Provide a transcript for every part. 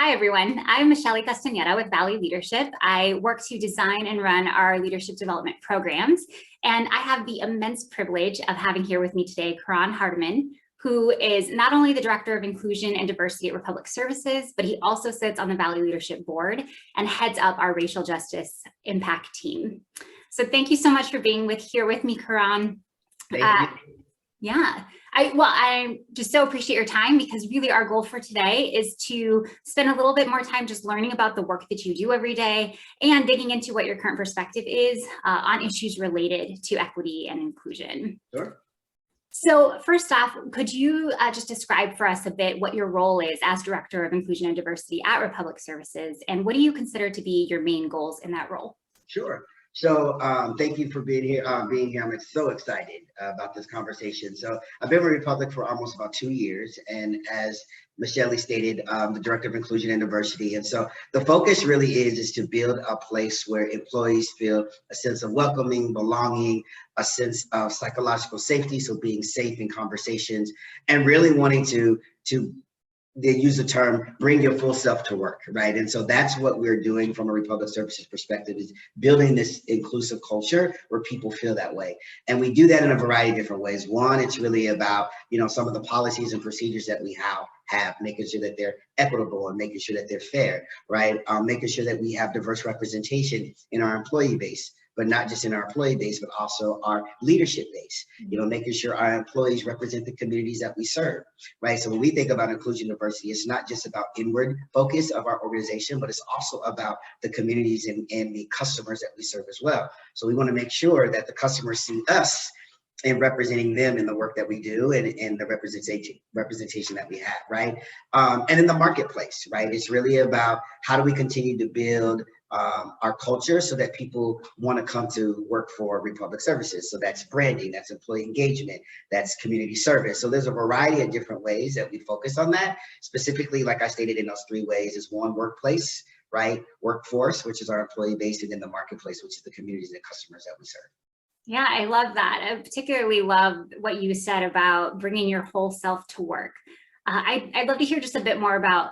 Hi, everyone. I'm Michelli Castaneda with Valley Leadership. I work to design and run our leadership development programs. And I have the immense privilege of having here with me today, Koran Hardimon, who is not only the Director of Inclusion and Diversity at Republic Services, but he also sits on the Valley Leadership Board and heads up our racial justice impact team. So thank you so much for being here with me, Koran. Thank you. Yeah, I just so appreciate your time, because really our goal for today is to spend a little bit more time just learning about the work that you do every day and digging into what your current perspective is on issues related to equity and inclusion. Sure. So first off, could you just describe for us a bit what your role is as Director of Inclusion and Diversity at Republic Services, and what do you consider to be your main goals in that role? Sure. So thank you for being here. I'm so excited about this conversation. So I've been with Republic for almost about 2 years, and as Michelli stated, the Director of Inclusion and Diversity. And so the focus really is to build a place where employees feel a sense of welcoming, belonging, a sense of psychological safety, so being safe in conversations, and really wanting to they use the term, bring your full self to work, right? And so that's what we're doing from a Republic Services perspective, is building this inclusive culture where people feel that way. And we do that in a variety of different ways. One, it's really about, some of the policies and procedures that we have, making sure that they're equitable and making sure that they're fair, right? Making sure that we have diverse representation in our employee base, but not just in our employee base, but also our leadership base, making sure our employees represent the communities that we serve, right? So when we think about inclusion and diversity, it's not just about inward focus of our organization, but it's also about the communities and the customers that we serve as well. So we want to make sure that the customers see us and representing them in the work that we do and the representation that we have, right? And in the marketplace, right? It's really about how do we continue to build our culture so that people want to come to work for Republic Services. So that's branding, that's employee engagement, that's community service. So there's a variety of different ways that we focus on that. Specifically, like I stated, in those 3 ways is one, workplace, right? Workforce, which is our employee base, and then the marketplace, which is the communities and customers that we serve. Yeah, I love that. I particularly love what you said about bringing your whole self to work. I'd love to hear just a bit more about,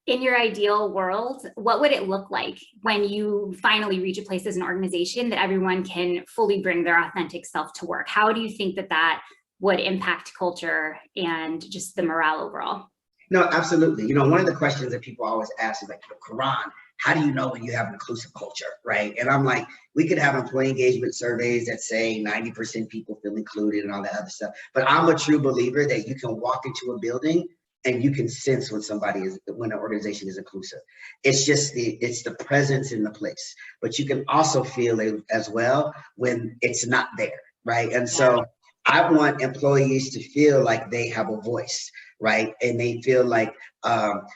in your ideal world, what would it look like when you finally reach a place as an organization that everyone can fully bring their authentic self to work? How do you think that would impact culture and just the morale overall? No, absolutely. One of the questions that people always ask is like, Koran, how do you know when you have an inclusive culture, right? And I'm like, we could have employee engagement surveys that say 90% people feel included and all that other stuff. But I'm a true believer that you can walk into a building and you can sense when an organization is inclusive. It's just it's the presence in the place, but you can also feel it as well when it's not there, right? And so I want employees to feel like they have a voice, right? And they feel like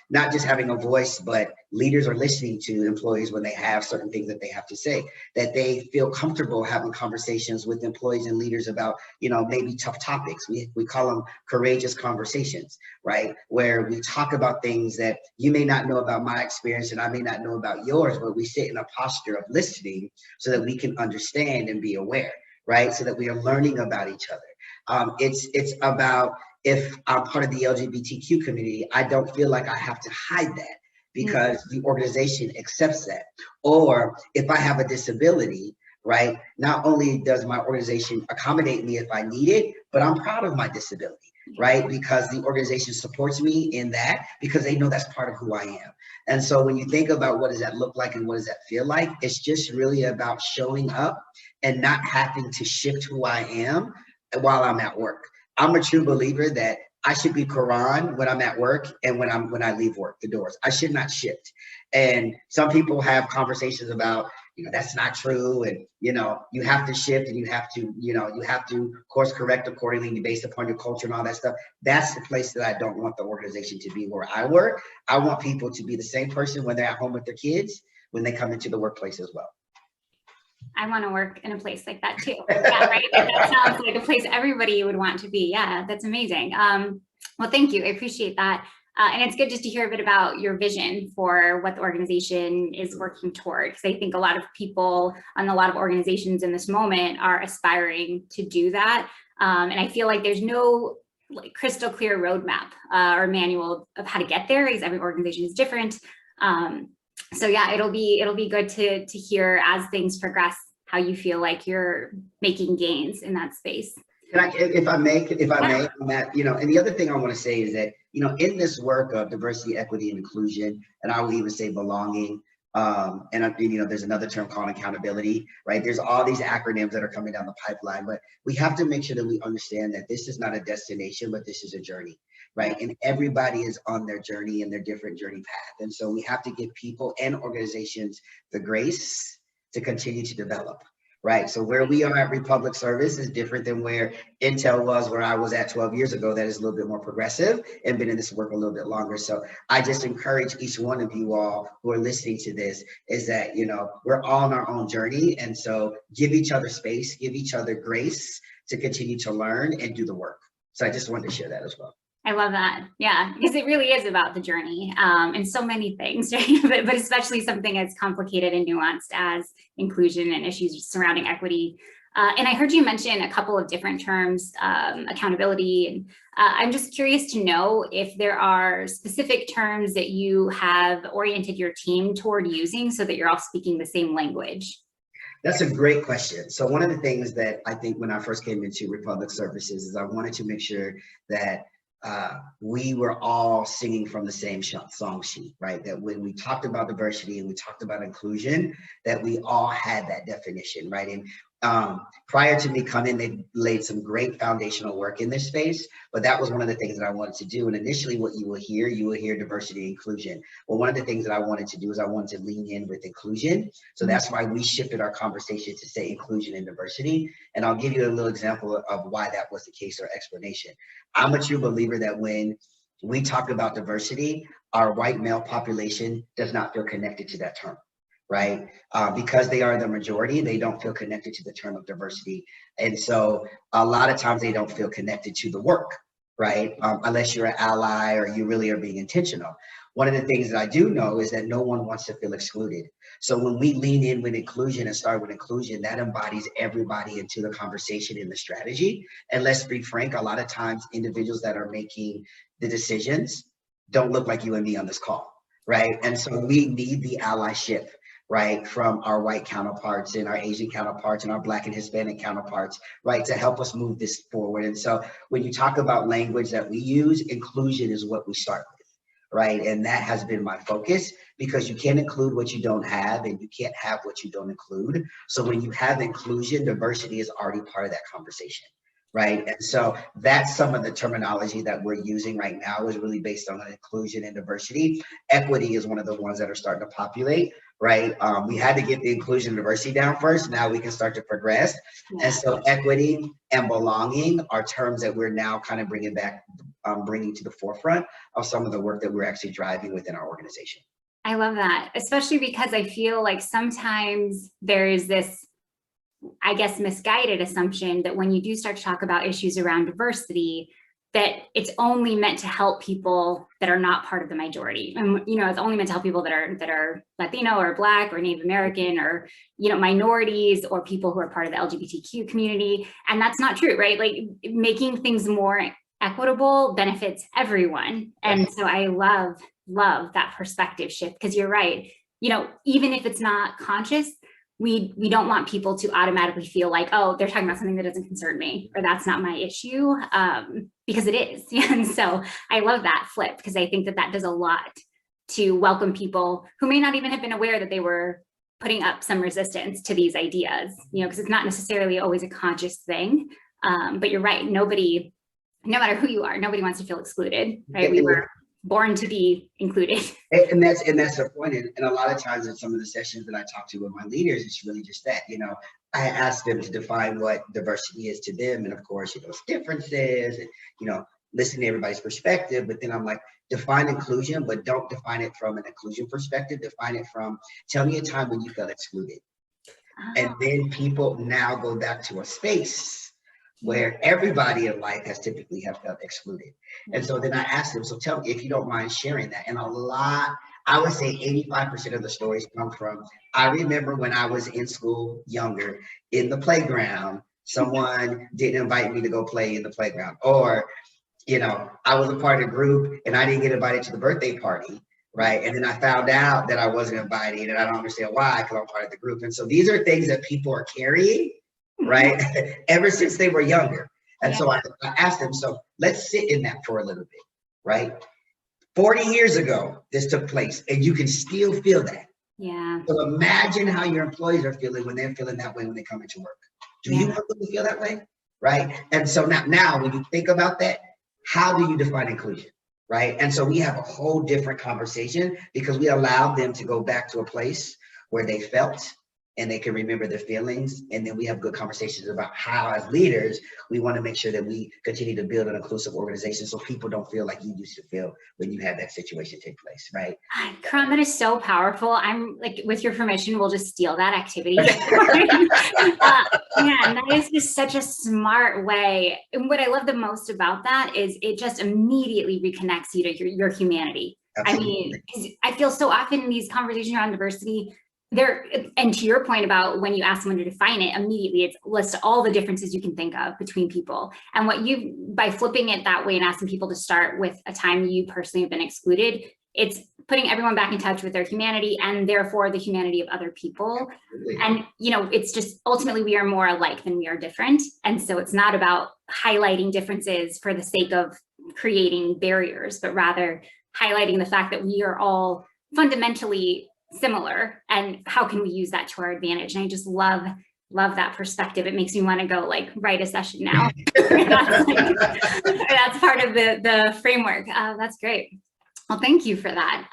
not just having a voice, but leaders are listening to employees when they have certain things that they have to say, that they feel comfortable having conversations with employees and leaders about, maybe tough topics. We call them courageous conversations, right? Where we talk about things that you may not know about my experience and I may not know about yours, but we sit in a posture of listening so that we can understand and be aware, right? So that we are learning about each other. It's about, if I'm part of the LGBTQ community, I don't feel like I have to hide that because the organization accepts that. Or if I have a disability, right, not only does my organization accommodate me if I need it, but I'm proud of my disability, right? Because the organization supports me in that because they know that's part of who I am. And so when you think about what does that look like and what does that feel like, it's just really about showing up and not having to shift who I am while I'm at work. I'm a true believer that I should be Koran when I'm at work and when I leave work, the doors. I should not shift. And some people have conversations about, that's not true. And, you have to shift and you have to course correct accordingly based upon your culture and all that stuff. That's the place that I don't want the organization to be where I work. I want people to be the same person when they're at home with their kids, when they come into the workplace as well. I want to work in a place like that too. Yeah, right. That sounds like a place everybody would want to be. Yeah, that's amazing. Well, thank you. I appreciate that. And it's good just to hear a bit about your vision for what the organization is working toward, because I think a lot of people and a lot of organizations in this moment are aspiring to do that. And I feel like there's no crystal clear roadmap or manual of how to get there, because every organization is different. So yeah, it'll be good to hear as things progress, how you feel like you're making gains in that space. If I may, on that, and the other thing I want to say is that, in this work of diversity, equity, and inclusion, and I will even say belonging, there's another term called accountability, right? There's all these acronyms that are coming down the pipeline, but we have to make sure that we understand that this is not a destination, but this is a journey, right? And everybody is on their journey and their different journey path. And so we have to give people and organizations the grace to continue to develop. Right. So where we are at Republic Service is different than where Intel was, where I was at 12 years ago. That is a little bit more progressive and been in this work a little bit longer. So I just encourage each one of you all who are listening to this is that, we're all on our own journey. And so give each other space, give each other grace to continue to learn and do the work. So I just wanted to share that as well. I love that. Yeah, because it really is about the journey and so many things, right? but especially something as complicated and nuanced as inclusion and issues surrounding equity. And I heard you mention a couple of different terms, accountability. And I'm just curious to know if there are specific terms that you have oriented your team toward using so that you're all speaking the same language. That's a great question. So one of the things that I think when I first came into Republic Services is I wanted to make sure that we were all singing from the same song sheet, right? That when we talked about diversity and we talked about inclusion, that we all had that definition, right? And prior to me coming, they laid some great foundational work in this space, but that was one of the things that I wanted to do. And initially what you will hear diversity and inclusion. Well, one of the things that I wanted to do is I wanted to lean in with inclusion. So that's why we shifted our conversation to say inclusion and diversity. And I'll give you a little example of why that was the case or explanation. I'm a true believer that when we talk about diversity, our white male population does not feel connected to that term. Right? Because they are the majority, they don't feel connected to the term of diversity. And so a lot of times they don't feel connected to the work, right? Unless you're an ally or you really are being intentional. One of the things that I do know is that no one wants to feel excluded. So when we lean in with inclusion and start with inclusion, that embodies everybody into the conversation and the strategy. And let's be frank, a lot of times individuals that are making the decisions don't look like you and me on this call, right? And so we need the allyship, right, from our white counterparts and our Asian counterparts and our Black and Hispanic counterparts, right, to help us move this forward. And so when you talk about language that we use, inclusion is what we start with, right? And that has been my focus because you can't include what you don't have and you can't have what you don't include. So when you have inclusion, diversity is already part of that conversation. Right. And so that's some of the terminology that we're using right now is really based on inclusion and diversity. Equity is one of the ones that are starting to populate. Right. We had to get the inclusion and diversity down first. Now we can start to progress. Yeah. And so equity and belonging are terms that we're now kind of bringing to the forefront of some of the work that we're actually driving within our organization. I love that, especially because I feel like sometimes there is this, I guess, misguided assumption that when you do start to talk about issues around diversity, that it's only meant to help people that are not part of the majority. And, it's only meant to help people that are Latino or Black or Native American or, minorities or people who are part of the LGBTQ community. And that's not true, right? Like making things more equitable benefits everyone. And so I love that perspective shift because you're right. Even if it's not conscious, we don't want people to automatically feel like, oh, they're talking about something that doesn't concern me, or that's not my issue, because it is. And so I love that flip because I think that does a lot to welcome people who may not even have been aware that they were putting up some resistance to these ideas, because it's not necessarily always a conscious thing. But you're right, nobody, no matter who you are, nobody wants to feel excluded, right? We were born to be included. And that's the point. And a lot of times in some of the sessions that I talk to with my leaders, it's really just that, I ask them to define what diversity is to them. And of course, it's differences and, listen to everybody's perspective. But then I'm like, define inclusion, but don't define it from an inclusion perspective. Define it from, tell me a time when you felt excluded. Oh. And then people now go back to a space where everybody in life has typically have felt excluded. And so then I asked them, so tell me if you don't mind sharing that. And I would say 85% of the stories come from, I remember when I was in school younger, in the playground, someone didn't invite me to go play in the playground. Or, I was a part of a group and I didn't get invited to the birthday party. right? And then I found out that I wasn't invited, and I don't understand why, because I'm part of the group. And so these are things that people are carrying, right? Ever since they were younger. And so I asked them, so let's sit in that for a little bit, right? 40 years ago, this took place, and you can still feel that. Yeah. So imagine how your employees are feeling when they're feeling that way when they come into work. Do you want them to feel that way? Right? And so now when you think about that, how do you define inclusion? Right? And so we have a whole different conversation because we allowed them to go back to a place where they felt and they can remember their feelings. And then we have good conversations about how, as leaders, we want to make sure that we continue to build an inclusive organization so people don't feel like you used to feel when you had that situation take place, right? Karan, that is so powerful. I'm like, with your permission, we'll just steal that activity. Man, that is just such a smart way. And what I love the most about that is it just immediately reconnects you to your humanity. Absolutely. I mean, I feel so often in these conversations around diversity, and to your point about when you ask someone to define it, immediately it's list all the differences you can think of between people. And by flipping it that way and asking people to start with a time you personally have been excluded, it's putting everyone back in touch with their humanity and therefore the humanity of other people. Absolutely. And, it's just ultimately we are more alike than we are different. And so it's not about highlighting differences for the sake of creating barriers, but rather highlighting the fact that we are all fundamentally similar and how can we use that to our advantage. And I just love that perspective. It makes me want to go write a session now. That's part of the framework. That's great. Well, thank you for that.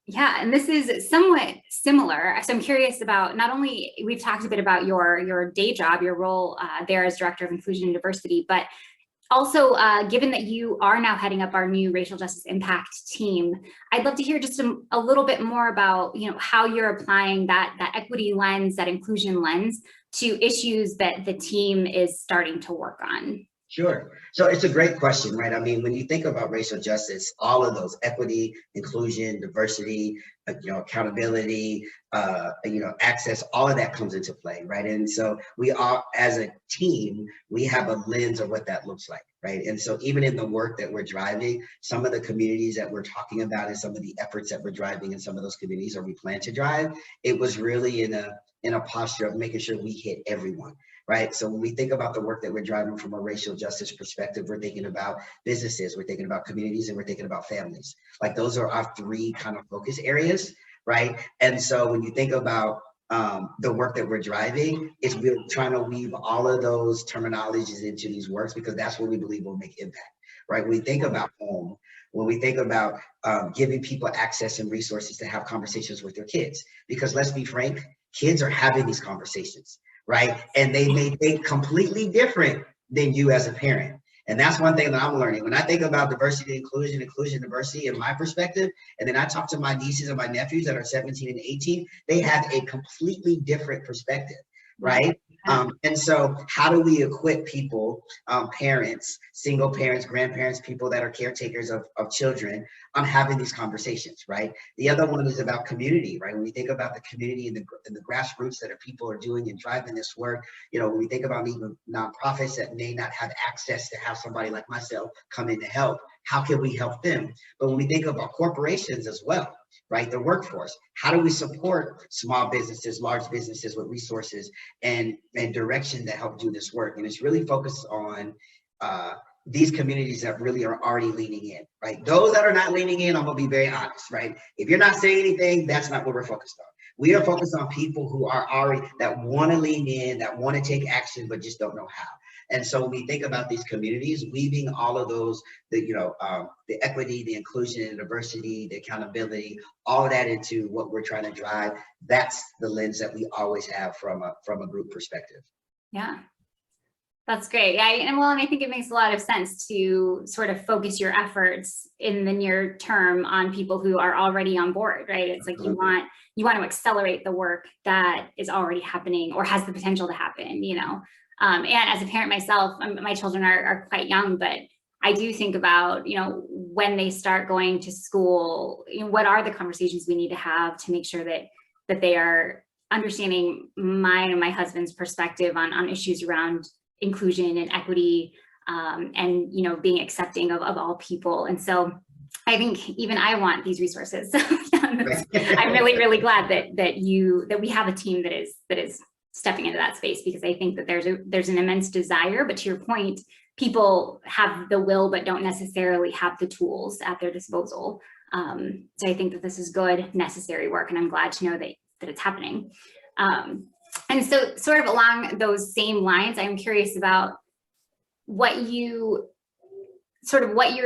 Yeah, and this is somewhat similar. So I'm curious about, not only we've talked a bit about your day job, your role there as Director of Inclusion and Diversity, but also, given that you are now heading up our new Racial Justice Impact team, I'd love to hear just a little bit more about, how you're applying that equity lens, that inclusion lens to issues that the team is starting to work on. Sure. So it's a great question, right? I mean, when you think about racial justice, all of those equity, inclusion, diversity, accountability, access, all of that comes into play, right? And so we are, as a team, we have a lens of what that looks like, right? And so even in the work that we're driving, some of the communities that we're talking about and some of the efforts that we're driving in some of those communities, or we plan to drive, it was really in a posture of making sure we hit everyone. Right. So when we think about the work that we're driving from a racial justice perspective, we're thinking about businesses, we're thinking about communities, and we're thinking about families. Those are our three kind of focus areas. Right. And so when you think about the work that we're driving, we're trying to weave all of those terminologies into these works because that's what we believe will make impact. Right. When we think about home, when we think about giving people access and resources to have conversations with their kids, because let's be frank, kids are having these conversations. Right. And they may think completely different than you as a parent. And that's one thing that I'm learning. When I think about diversity, inclusion, diversity in my perspective, and then I talk to my nieces and my nephews that are 17 and 18, they have a completely different perspective. Right. And so how do we equip people, parents, single parents, grandparents, people that are caretakers of children on having these conversations, right? The other one is about community, right? When we think about the community and the grassroots that people are doing and driving this work, when we think about even nonprofits that may not have access to have somebody like myself come in to help, how can we help them? But when we think about corporations as well, right? The workforce, how do we support small businesses, large businesses with resources and direction to help do this work? And it's really focused on these communities that really are already leaning in, right? Those that are not leaning in, I'm gonna be very honest, right? If you're not saying anything, that's not what we're focused on. We are focused on people who are already, that wanna lean in, that wanna take action, but just don't know how. And so when we think about these communities, weaving all of those, the equity, the inclusion, the diversity, the accountability, all of that into what we're trying to drive, that's the lens that we always have from a group perspective. Yeah. That's great. Yeah, and I think it makes a lot of sense to sort of focus your efforts in the near term on people who are already on board, right? It's like you want to accelerate the work that is already happening or has the potential to happen, And as a parent myself, my children are quite young, but I do think about, when they start going to school, what are the conversations we need to have to make sure that they are understanding mine and my husband's perspective on issues around inclusion and equity, and being accepting of all people. And so I think even I want these resources. So I'm really, really glad that we have a team that is stepping into that space, because I think that there's an immense desire, but to your point, people have the will but don't necessarily have the tools at their disposal. So I think that this is good, necessary work, and I'm glad to know that it's happening. And so sort of along those same lines, I'm curious about what you're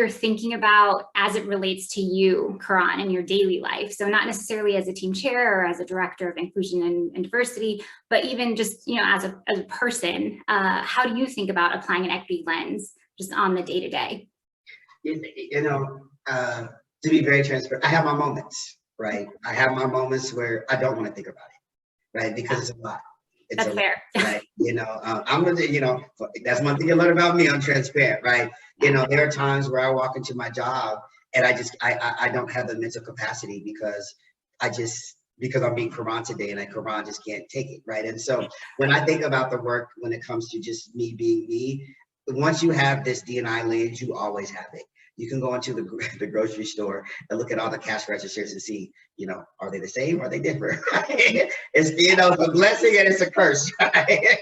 thinking about as it relates to you, Koran, in your daily life. So not necessarily as a team chair or as a director of inclusion and diversity, but even just, as a person, how do you think about applying an equity lens just on the day-to-day? To be very transparent, I have my moments, right? I have my moments where I don't want to think about it, right? Because it's a lot. That's fair. Right? I'm gonna, that's one thing you learn about me. I'm transparent, right? There are times where I walk into my job and I don't have the mental capacity because I'm being Quran today, and Quran just can't take it, right? And so when I think about the work, when it comes to just me being me, once you have this D&I lens, you always have it. You can go into the grocery store and look at all the cash registers and see, are they the same? Are they different? Right? It's, a blessing and it's a curse, right?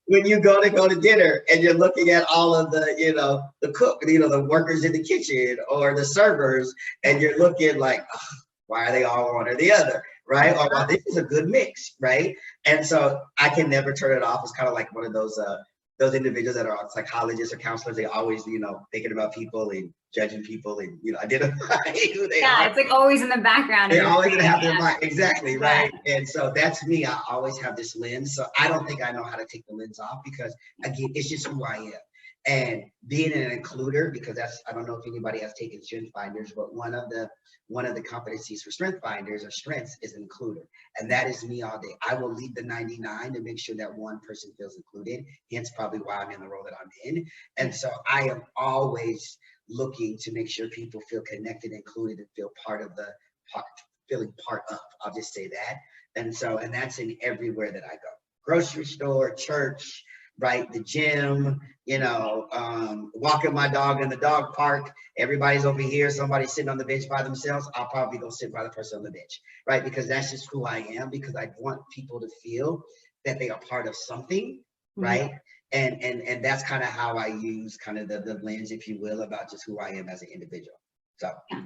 When you go to dinner and you're looking at all of the, the cook, the workers in the kitchen or the servers, and you're looking like, oh, why are they all one or the other, right? Or, well, this is a good mix, right? And so I can never turn it off. It's kind of like one of those individuals that are psychologists or counselors. They always, thinking about people and judging people and, identify who they are. It's like always in the background. They're always gonna have their mind, exactly, right? And so that's me. I always have this lens. So I don't think I know how to take the lens off, because again, it's just who I am. And being an includer, because I don't know if anybody has taken Strength Finders, but one of the competencies for Strength Finders or strengths is an includer. And that is me all day. I will leave the 99 to make sure that one person feels included. Hence probably why I'm in the role that I'm in. And so I am always looking to make sure people feel connected, included, and feel feeling part of, I'll just say that. And that's in everywhere that I go. Grocery store, church, right? The gym, walking my dog in the dog park. Everybody's over here. Somebody's sitting on the bench by themselves. I'll probably go sit by the person on the bench, right? Because that's just who I am, because I want people to feel that they are part of something, right? And that's kind of how I use kind of the lens, if you will, about just who I am as an individual. So. Yeah.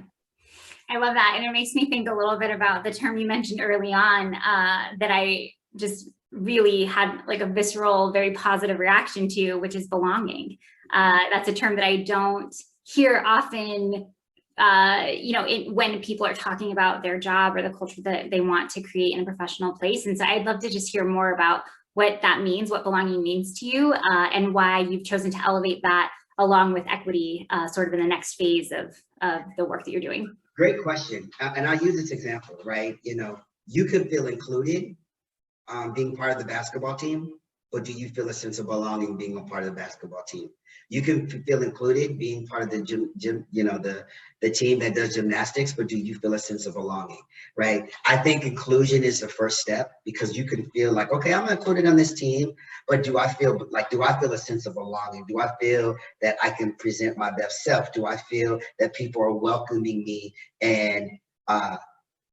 I love that. And it makes me think a little bit about the term you mentioned early on that I just really had like a visceral, very positive reaction to, which is belonging. That's a term that I don't hear often, when people are talking about their job or the culture that they want to create in a professional place. And so I'd love to just hear more about what that means, what belonging means to you, and why you've chosen to elevate that along with equity, sort of in the next phase of the work that you're doing. Great question. And I use this example, right? You could feel included being part of the basketball team, but do you feel a sense of belonging being a part of the basketball team? You can feel included being part of the gym, the team that does gymnastics, but do you feel a sense of belonging, right? I think inclusion is the first step, because you can feel like, okay, I'm included on this team, but do I feel a sense of belonging? Do I feel that I can present my best self? Do I feel that people are welcoming me and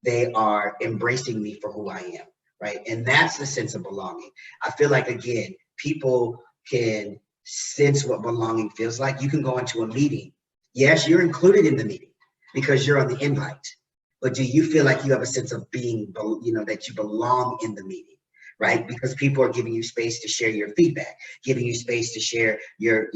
they are embracing me for who I am? Right. And that's the sense of belonging. I feel like, again, people can sense what belonging feels like. You can go into a meeting. Yes, you're included in the meeting because you're on the invite. But do you feel like you have a sense of being, that you belong in the meeting? Right? Because people are giving you space to share your feedback, giving you space to share your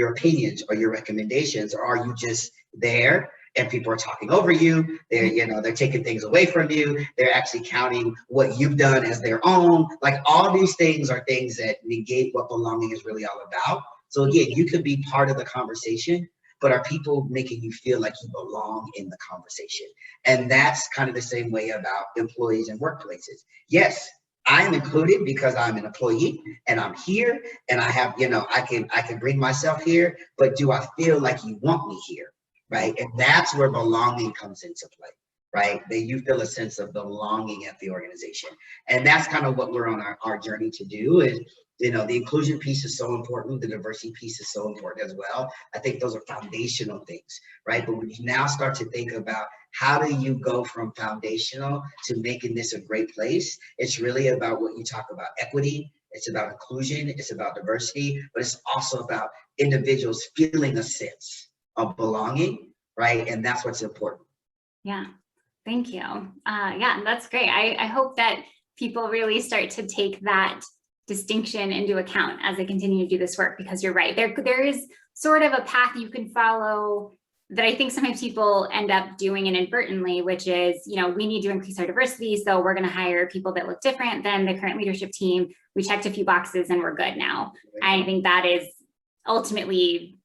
opinions or your recommendations. Or are you just there and people are talking over you? They're taking things away from you. They're actually counting what you've done as their own. Like, all these things are things that negate what belonging is really all about. So again, you could be part of the conversation, but are people making you feel like you belong in the conversation? And that's kind of the same way about employees and workplaces. Yes, I am included because I'm an employee and I'm here and I have, I can bring myself here, but do I feel like you want me here? Right? And that's where belonging comes into play. right? That you feel a sense of belonging at the organization. And that's kind of what we're on our journey to do is, you know, the inclusion piece is so important. The diversity piece is so important as well. I think those are foundational things, right? But when you now start to think about how do you go from foundational to making this a great place, it's really about what you talk about, equity. It's about inclusion. It's about diversity, but it's also about individuals feeling a sense of belonging, right? And that's what's important. Yeah, thank you. Yeah, that's great. I hope that people really start to take that distinction into account as they continue to do this work, because you're right. There is sort of a path you can follow that I think sometimes people end up doing inadvertently, which is, you know, we need to increase our diversity. So we're going to hire people that look different than the current leadership team. We checked a few boxes and we're good now. I think that is ultimately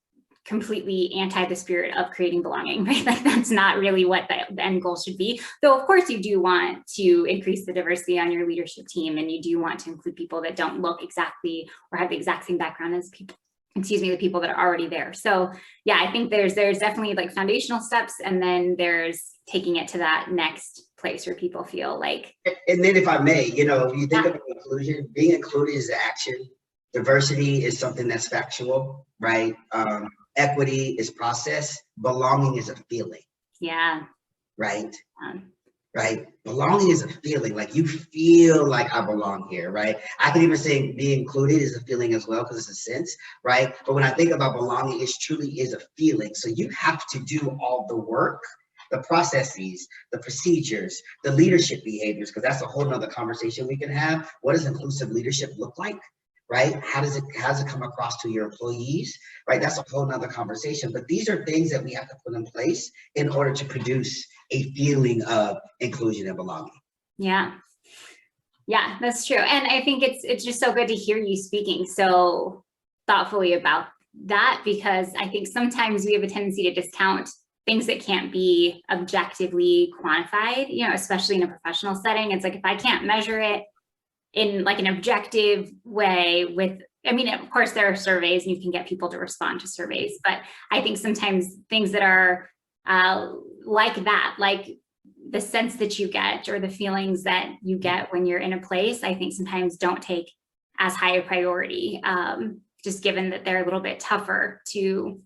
completely anti the spirit of creating belonging, right? Like that's not really what the end goal should be. Though of course you do want to increase the diversity on your leadership team, and you do want to include people that don't look exactly or have the exact same background as people, excuse me, the people that are already there. So yeah, I think there's definitely like foundational steps, and then there's taking it to that next place where people feel like. And then if I may, you know, if you think about inclusion, being included is the action. Diversity is something that's factual, right? Equity is process. Belonging is a feeling. Yeah. Right. Right. Belonging is a feeling, like you feel like I belong here, right? I can even say being included is a feeling as well, because it's a sense, right? But when I think about belonging, it truly is a feeling. So you have to do all the work, the processes, the procedures, the leadership behaviors, because that's a whole nother conversation we can have. What does inclusive leadership look like? Right? How does it come across to your employees? Right? That's a whole nother conversation. But these are things that we have to put in place in order to produce a feeling of inclusion and belonging. Yeah. Yeah, that's true. And I think it's just so good to hear you speaking so thoughtfully about that, because I think sometimes we have a tendency to discount things that can't be objectively quantified, you know, especially in a professional setting. It's like, if I can't measure it in like an objective way with, I mean, of course there are surveys and you can get people to respond to surveys, but I think sometimes things that are like that, like the sense that you get or the feelings that you get when you're in a place, I think sometimes don't take as high a priority, just given that they're a little bit tougher to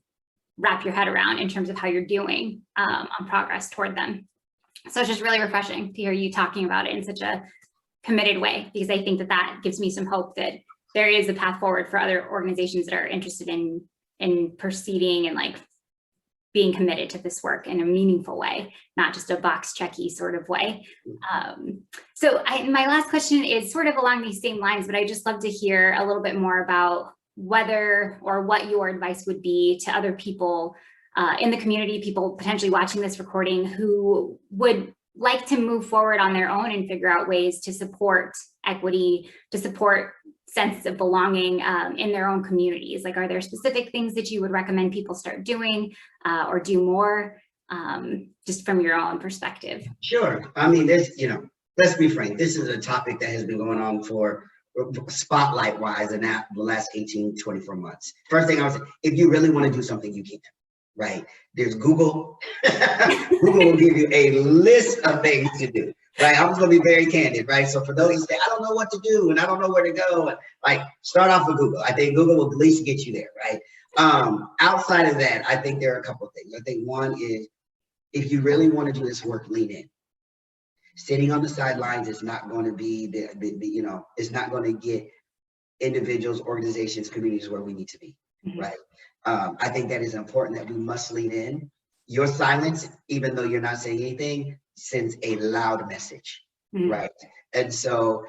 wrap your head around in terms of how you're doing on progress toward them. So it's just really refreshing to hear you talking about it in such a committed way, because I think that gives me some hope that there is a path forward for other organizations that are interested in proceeding and like being committed to this work in a meaningful way, not just a box checky sort of way. So my last question is sort of along these same lines, but I'd just love to hear a little bit more about whether or what your advice would be to other people in the community, people potentially watching this recording who would like to move forward on their own and figure out ways to support equity, to support sense of belonging in their own communities. Like, are there specific things that you would recommend people start doing or do more, just from your own perspective? Sure. I mean, there's, you know, let's be frank, this is a topic that has been going on for spotlight wise in the last 18, 24 months. First thing I would say, if you really want to do something, you can. Right? There's Google. Google will give you a list of things to do. Right? I'm just gonna be very candid, right? So for those who say, I don't know what to do and I don't know where to go, like start off with Google. I think Google will at least get you there, right? Outside of that, I think there are a couple of things. I think one is, if you really want to do this work, lean in. Sitting on the sidelines is not going to be you know, it's not going to get individuals, organizations, communities where we need to be, right? I think that is important, that we must lean in. Your silence, even though you're not saying anything, sends a loud message, right? And so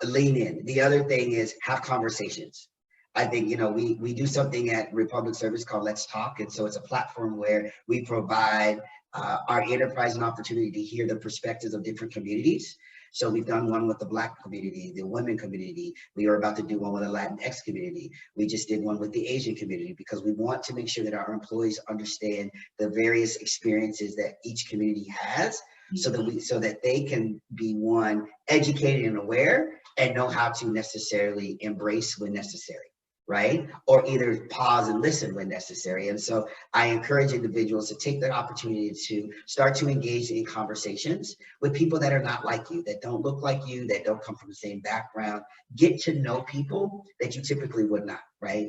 lean in. The other thing is have conversations. I think, you know, we do something at Republic Service called Let's Talk. And so it's a platform where we provide our enterprise an opportunity to hear the perspectives of different communities. So we've done one with the Black community, the women community. We are about to do one with the Latinx community. We just did one with the Asian community, because we want to make sure that our employees understand the various experiences that each community has, so that they can be, one, educated and aware and know how to necessarily embrace when necessary. right? Or either pause and listen when necessary. And so I encourage individuals to take the opportunity to start to engage in conversations with people that are not like you, that don't look like you, that don't come from the same background. Get to know people that you typically would not, right?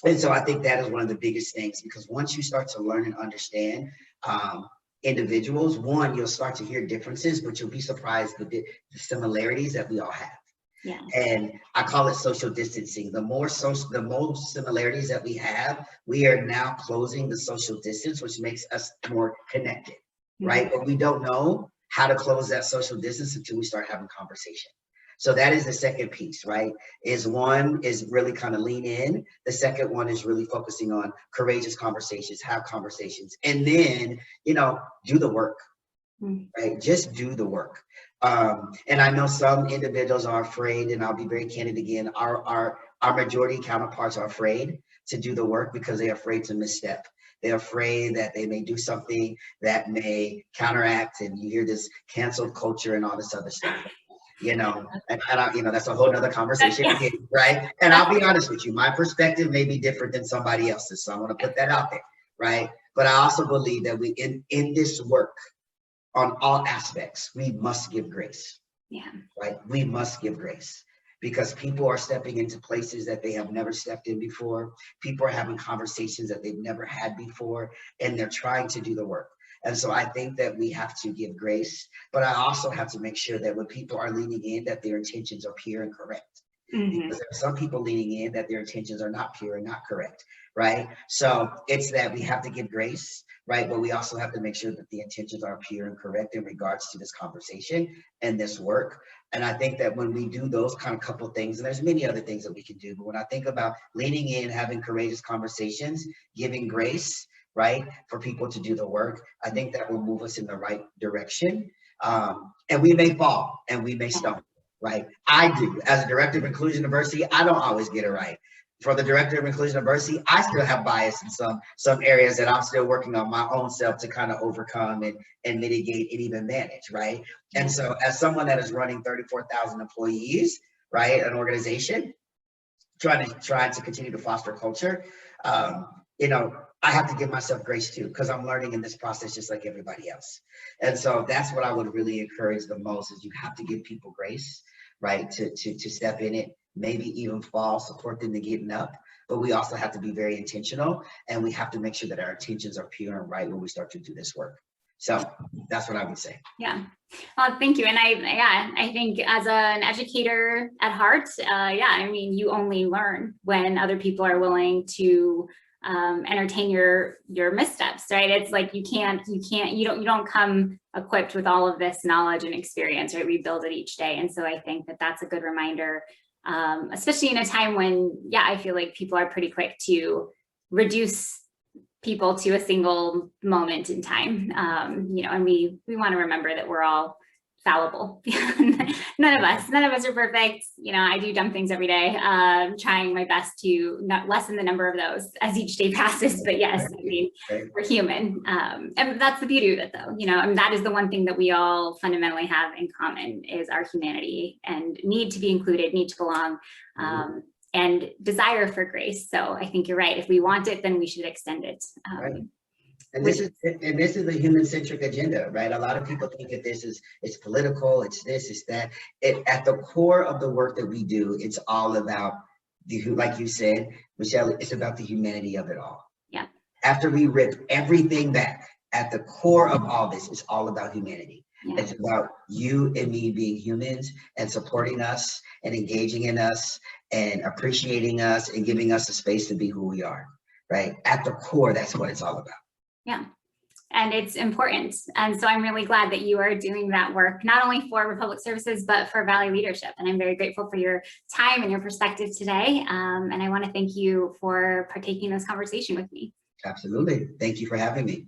And so I think that is one of the biggest things, because once you start to learn and understand individuals, one, you'll start to hear differences, but you'll be surprised with the similarities that we all have. Yeah. And I call it social distancing. The more similarities that we have, we are now closing the social distance, which makes us more connected, right? But we don't know how to close that social distance until we start having conversation. So that is the second piece, right? One is really kind of lean in. The second one is really focusing on courageous conversations, have conversations, and then, do the work, right? Just do the work. And I know some individuals are afraid, and I'll be very candid again, our majority counterparts are afraid to do the work because they're afraid to misstep. They're afraid that they may do something that may counteract, and you hear this canceled culture and all this other stuff. And that's a whole nother conversation again, right? And I'll be honest with you, my perspective may be different than somebody else's, so I want to put that out there, right? But I also believe that we in this work, on all aspects, we must give grace. Yeah. Right? We must give grace, because people are stepping into places that they have never stepped in before. People are having conversations that they've never had before, and they're trying to do the work. And so I think that we have to give grace, but I also have to make sure that when people are leaning in, that their intentions are pure and correct. Because there are some people leaning in that their intentions are not pure and not correct, right? So it's that we have to give grace, right? But we also have to make sure that the intentions are pure and correct in regards to this conversation and this work. And I think that when we do those kind of couple things, and there's many other things that we can do, but when I think about leaning in, having courageous conversations, giving grace, right, for people to do the work, I think that will move us in the right direction. And we may fall and we may stumble, right? I do. As a director of inclusion diversity, I don't always get it right. For the director of inclusion diversity, I still have bias in some areas that I'm still working on my own self to kind of overcome and mitigate and even manage, right? And so as someone that is running 34,000 employees, right, an organization, trying to continue to foster culture, I have to give myself grace too, because I'm learning in this process just like everybody else. And so that's what I would really encourage the most, is you have to give people grace, right, to step in it, maybe even fall, support them to getting up. But we also have to be very intentional, and we have to make sure that our intentions are pure and right when we start to do this work. So that's what I would say. Yeah. Well, thank you. And I think as an educator at heart, you only learn when other people are willing to entertain your missteps, right? It's like you don't come equipped with all of this knowledge and experience, right? We build it each day. And so I think that that's a good reminder, especially in a time when, I feel like people are pretty quick to reduce people to a single moment in time, and we want to remember that we're all fallible. None of us are perfect. I do dumb things every day, trying my best to not lessen the number of those as each day passes. But yes, we're human. And that's the beauty of it though. That is the one thing that we all fundamentally have in common, is our humanity and need to be included, need to belong, and desire for grace. So I think you're right. If we want it, then we should extend it. Right. And this is a human-centric agenda, right? A lot of people think that it's political, it's this, it's that. At the core of the work that we do, it's all about like you said, Michelli, it's about the humanity of it all. Yeah. After we rip everything back, at the core of all this, it's all about humanity. Yeah. It's about you and me being humans and supporting us and engaging in us and appreciating us and giving us a space to be who we are, right? At the core, that's what it's all about. Yeah, and it's important. And so I'm really glad that you are doing that work, not only for Republic Services, but for Valley Leadership. And I'm very grateful for your time and your perspective today. And I want to thank you for partaking in this conversation with me. Absolutely. Thank you for having me.